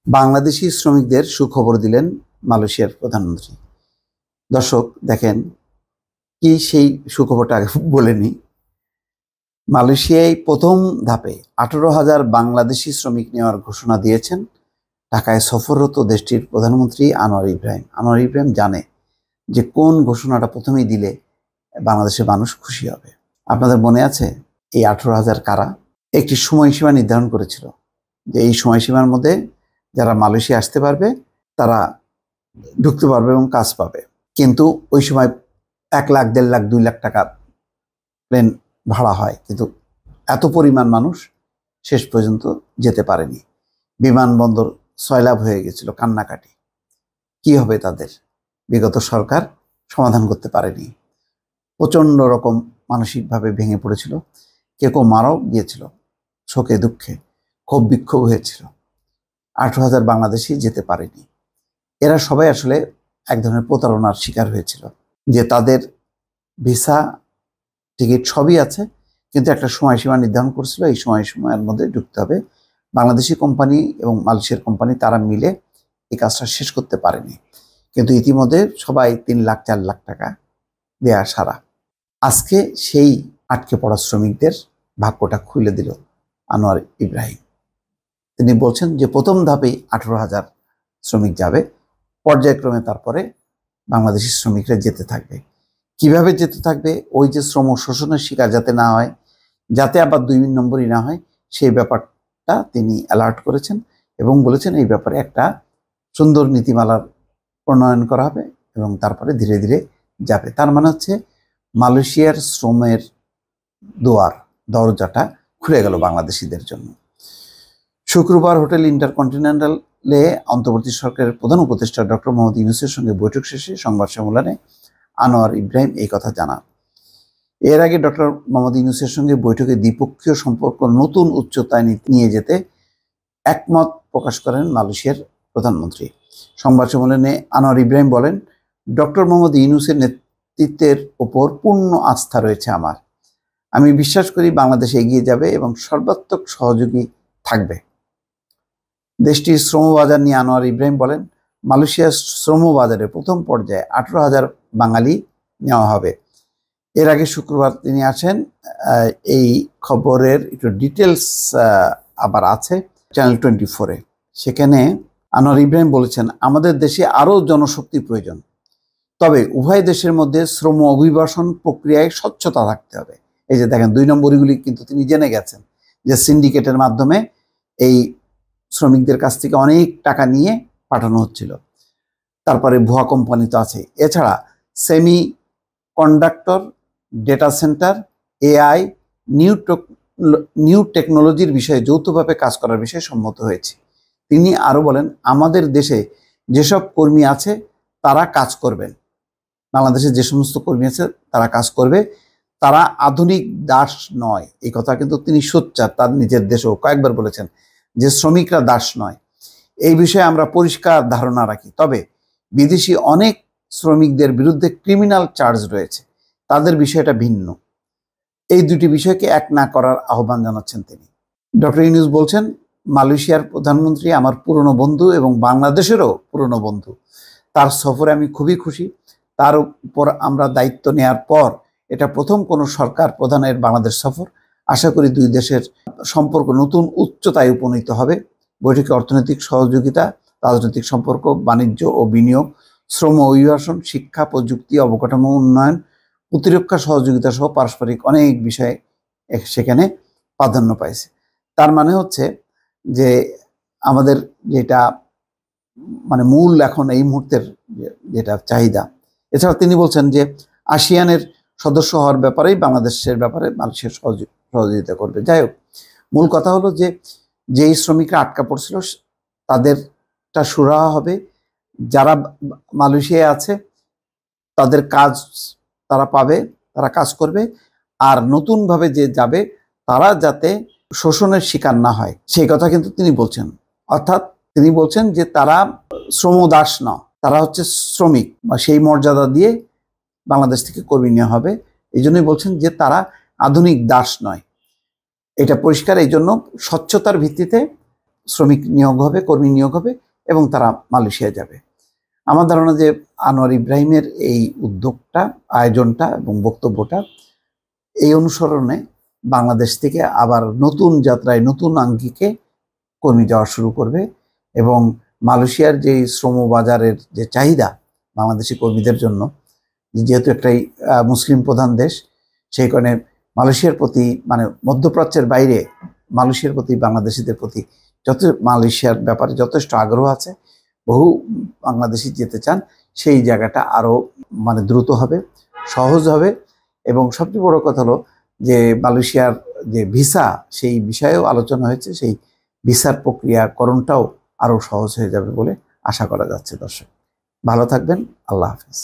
বাংলাদেশি শ্রমিকদের সুখবর দিলেন মালয়েশিয়ার প্রধানমন্ত্রী। দর্শক দেখেন কি সেই সুখবরটা আগে বলে নিই। মালয়েশিয়ায় প্রথম ধাপে 18,000 বাংলাদেশি শ্রমিক নেওয়ার ঘোষণা দিয়েছেন ঢাকায় সফররত দেশটির প্রধানমন্ত্রী আনোয়ার ইব্রাহিম। আনোয়ার ইব্রাহিম জানে যে কোন ঘোষণাটা প্রথমেই দিলে বাংলাদেশের মানুষ খুশি হবে। আপনাদের মনে আছে এই 18,000 কারা? একটি সময়সীমা নির্ধারণ করেছিল যে এই সময়সীমার মধ্যে যারা মালয়েশিয়া আসতে পারবে তারা ঢুকতে পারবে এবং কাজ পাবে। কিন্তু ওই সময় 1 লাখ, 1.5 লাখ, 2 লাখ টাকা প্লেন ভাড়া হয়, কিন্তু এত পরিমাণ মানুষ শেষ পর্যন্ত যেতে পারেনি। বিমানবন্দর সয়লাব হয়ে গেছিল, কান্নাকাটি। কি হবে তাদের? বিগত সরকার সমাধান করতে পারেনি। প্রচণ্ড রকম মানসিকভাবে ভেঙে পড়েছিল, কেউ মারাও গিয়েছিল, শোকে দুঃখে ক্ষোভ বিক্ষোভ হয়েছিল। 18,000 বাংলাদেশি যেতে পারেনি। এরা সবাই আসলে এক ধরনের প্রতারণার শিকার হয়েছিল যে তাদের ভিসা টিকিট সবই আছে, কিন্তু একটা সময়সীমা নির্ধারণ করেছিল, এই সময়সীমার মধ্যে ঢুকতে হবে। বাংলাদেশি কোম্পানি এবং মালয়েশিয়ার কোম্পানি তারা মিলে এই কাজটা শেষ করতে পারেনি, কিন্তু ইতিমধ্যে সবাই 3 লাখ 4 লাখ টাকা দেয়া সারা। আজকে সেই আটকে পড়া শ্রমিকদের ভাগ্যটা খুলে দিল আনোয়ার ইব্রাহিম। তিনি বলছেন যে প্রথম ধাপেই 18,000 শ্রমিক যাবে, পর্যায়ক্রমে তারপরে বাংলাদেশি শ্রমিকরা যেতে থাকবে। কিভাবে যেতে থাকবে? ওই যে শ্রম শোষণের শিকার যাতে না হয়, যাতে আবার 2 নম্বরই না হয়, সেই ব্যাপারটা তিনি অ্যালার্ট করেছেন এবং বলেছেন এই ব্যাপারে একটা সুন্দর নীতিমালার প্রণয়ন করা হবে এবং তারপরে ধীরে ধীরে যাবে। তার মানে হচ্ছে মালয়েশিয়ার শ্রমের দরজাটা খুলে গেল বাংলাদেশিদের জন্য। শুক্রবার হোটেল ইন্টারকন্টিনেন্টালে অন্তর্বর্তী সরকারের প্রধান উপদেষ্টা ডক্টর মোহাম্মদ ইউনূসের সঙ্গে বৈঠক শেষে সংবাদ সম্মেলনে আনোয়ার ইব্রাহিম এই কথা জানান। এর আগে ডক্টর মোহাম্মদ ইউনূসের সঙ্গে বৈঠকে দ্বিপক্ষীয় সম্পর্ক নতুন উচ্চতায় নিয়ে যেতে একমত প্রকাশ করেন মালয়েশিয়ার প্রধানমন্ত্রী। সংবাদ সম্মেলনে আনোয়ার ইব্রাহিম বলেন, ডক্টর মোহাম্মদ ইউনূসের নেতৃত্বের ওপর পূর্ণ আস্থা রয়েছে আমার। আমি বিশ্বাস করি বাংলাদেশ এগিয়ে যাবে এবং সর্বাত্মক সহযোগী থাকবে। দেশটির শ্রমবাজার নিয়ে আনোয়ার ইব্রাহিম বলেন, মালয়েশিয়ার শ্রমবাজারে প্রথম পর্যায়ে 18,000 বাঙালি নেওয়া হবে। এর আগে শুক্রবার তিনি আসেন। এই খবরের একটু ডিটেলস আবার আছে চ্যানেল 24-এ। সেখানে আনোয়ার ইব্রাহিম বলেছেন, আমাদের দেশে আরও জনশক্তি প্রয়োজন, তবে উভয় দেশের মধ্যে শ্রম অভিবাসন প্রক্রিয়ায় স্বচ্ছতা থাকতে হবে। এই যে দেখেন 2 নম্বরগুলি কিন্তু তিনি জেনে গেছেন যে সিন্ডিকেটের মাধ্যমে এই শ্রমিকদের কাছ থেকে অনেক টাকা নিয়ে পাঠানো হচ্ছিল। তারপরে ভুয়া কোম্পানি তো আছে। এছাড়া semi conductor, data centre, AI, new টেকনোলজির বিষয়ে যৌথভাবে কাজ করার বিষয়ে সম্মত হয়েছে। তিনি আরও বলেন, আমাদের দেশে যেসব কর্মী আছে তারা কাজ করবেন, বাংলাদেশে যে সমস্ত কর্মী আছে তারা কাজ করবে, তারা আধুনিক দাস নয়। এই কথা কিন্তু তিনি সোচ্চার, তার নিজের দেশেও কয়েকবার বলেছেন যে শ্রমিকরা দাস নয়। এই বিষয়ে আমরা পরিষ্কার ধারণা রাখি, তবে বিদেশি অনেক শ্রমিকদের বিরুদ্ধে ক্রিমিনাল চার্জ রয়েছে, তাদের বিষয়টা ভিন্ন। এই দুটি বিষয়কে এক না করার আহ্বান জানাচ্ছেন তিনি। ডক্টর ইউনূস বলছেন, মালয়েশিয়ার প্রধানমন্ত্রী আমার পুরনো বন্ধু এবং বাংলাদেশেরও পুরনো বন্ধু। তার সফরে আমি খুবই খুশি। তার উপর আমরা দায়িত্ব নেওয়ার পর এটা প্রথম কোনো সরকার প্রধানের বাংলাদেশ সফর। আশা করি 2 দেশের সম্পর্ক নতুন উচ্চতায় উপনীত হবে। বৈঠকে অর্থনৈতিক সহযোগিতা, রাজনৈতিক সম্পর্ক, বাণিজ্য ও বিনিয়োগ, শ্রম অভিবাসন, শিক্ষা, প্রযুক্তি, অবকাঠামো উন্নয়ন, প্রতিরক্ষা সহযোগিতা সহ পারস্পরিক অনেক বিষয়ে সেখানে প্রাধান্য পাইছে। তার মানে হচ্ছে যে আমাদের যেটা মানে মূল এখন এই মুহূর্তের যেটা চাহিদা। এছাড়া তিনি বলছেন যে আসিয়ানের সদস্য হওয়ার ব্যাপারেই বাংলাদেশের ব্যাপারে মালয়েশিয়া সহযোগিতা করবে। যাই হোক, মূল কথা হলো যে যেই শ্রমিকরা আটকা পড়ছিল তাদেরটা সুরাহা হবে। যারা মালয়েশিয়ায় আছে তাদের কাজ তারা পাবে, তারা কাজ করবে। আর নতুনভাবে যে যাবে তারা যাতে শোষণের শিকার না হয় সেই কথা কিন্তু তিনি বলছেন। অর্থাৎ তিনি বলছেন যে তারা শ্রমদাস না, তারা হচ্ছে শ্রমিক, বা সেই মর্যাদা দিয়ে বাংলাদেশ থেকে কর্মী নেওয়া হবে। এই জন্যই বলছেন যে তারা আধুনিক দাস নয়, এটা পরিষ্কার। এই জন্য স্বচ্ছতার ভিত্তিতে শ্রমিক নিয়োগ হবে, কর্মী নিয়োগ হবে এবং তারা মালয়েশিয়া যাবে। আমার ধারণা যে আনোয়ার ইব্রাহিমের এই উদ্যোগটা, আয়োজনটা এবং বক্তব্যটা এই অনুসরণে বাংলাদেশ থেকে আবার নতুন যাত্রায় নতুন আঙ্গিকে কর্মী যাওয়া শুরু করবে এবং মালয়েশিয়ার যে শ্রম বাজারের যে চাহিদা বাংলাদেশি কর্মীদের জন্য, যেহেতু একটাই মুসলিম প্রধান দেশ, সেই কারণে মালয়েশিয়ার প্রতি মানে মধ্যপ্রাচ্যের বাইরে মালয়েশিয়ার প্রতি বাংলাদেশিদের প্রতি মালয়েশিয়ার ব্যাপারে যথেষ্ট আগ্রহ আছে। বহু বাংলাদেশি যেতে চান, সেই জায়গাটা আরও মানে দ্রুত হবে, সহজ হবে এবং সবচেয়ে বড় কথা হলো যে মালয়েশিয়ার যে ভিসা, সেই বিষয়েও আলোচনা হয়েছে, সেই ভিসার প্রক্রিয়াকরণটাও আরও সহজ হয়ে যাবে বলে আশা করা যাচ্ছে। দর্শক ভালো থাকবেন, আল্লাহ হাফেজ।